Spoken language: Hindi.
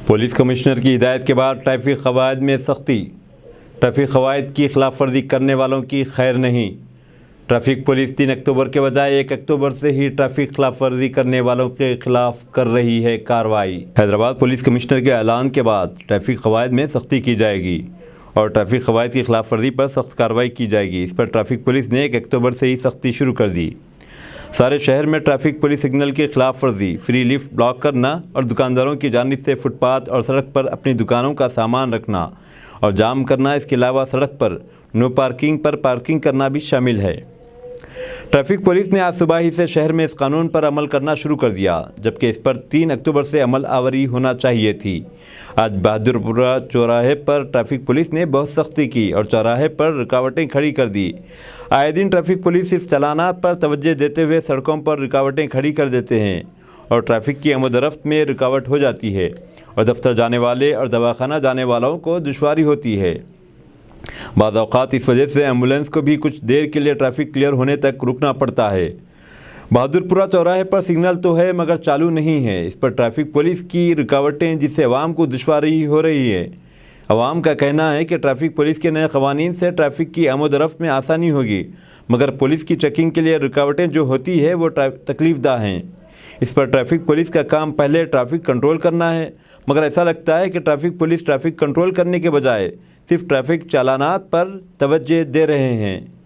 पुलिस कमिश्नर की हिदायत के बाद ट्रैफिक कवायद में सख्ती। ट्रैफिक कवायद की खिलाफ वर्जी करने वालों की खैर नहीं। ट्रैफिक पुलिस 3 अक्टूबर के बजाय 1 अक्टूबर से ही ट्रैफिक खिलाफ वर्जी करने वालों के खिलाफ कर रही है कार्रवाई। हैदराबाद पुलिस कमिश्नर के ऐलान के बाद ट्रैफिक कवायद में सख्ती की जाएगी और ट्रैफिक कवायद की खिलाफ वर्जी पर सख्त कार्रवाई की जाएगी। इस पर ट्रैफिक पुलिस ने 1 अक्टूबर से ही सख्ती शुरू कर दी। सारे शहर में ट्रैफिक पुलिस सिग्नल की खिलाफ वर्जी, फ्री लिफ्ट ब्लॉक करना और दुकानदारों की जानिब से फुटपाथ और सड़क पर अपनी दुकानों का सामान रखना और जाम करना, इसके अलावा सड़क पर नो पार्किंग पर पार्किंग करना भी शामिल है। ट्रैफिक पुलिस ने आज सुबह ही से शहर में इस कानून पर अमल करना शुरू कर दिया, जबकि इस पर 3 अक्टूबर से अमल आवरी होना चाहिए थी। आज बहादुरपुरा चौराहे पर ट्रैफिक पुलिस ने बहुत सख्ती की और चौराहे पर रुकावटें खड़ी कर दी। आए दिन ट्रैफिक पुलिस सिर्फ चालानात पर तवज्जो देते हुए सड़कों पर रुकावटें खड़ी कर देते हैं और ट्रैफिक की आमद-ओ-रफ्त में रुकावट हो जाती है और दफ्तर जाने वाले और दवाखाना जाने वालों को दुश्वारी होती है। बाज़ औक़ात इस वजह से एम्बुलेंस को भी कुछ देर के लिए ट्रैफिक क्लियर होने तक रुकना पड़ता है। बहादुरपुरा चौराहे पर सिग्नल तो है मगर चालू नहीं है। इस पर ट्रैफिक पुलिस की रुकावटें, जिससे अवाम को दुश्वारी हो रही है। अवाम का कहना है कि ट्रैफिक पुलिस के नए क़वानीन से ट्रैफिक की आमद-ओ-रफ्त में आसानी होगी, मगर पुलिस की चेकिंग के लिए रुकावटें जो होती है वो तकलीफ़दा हैं। इस पर ट्रैफिक पुलिस का काम पहले ट्रैफिक कंट्रोल करना है, मगर ऐसा लगता है कि ट्रैफिक पुलिस ट्रैफिक कंट्रोल करने के बजाय सिर्फ ट्रैफिक चालानात पर तवज्जो दे रहे हैं।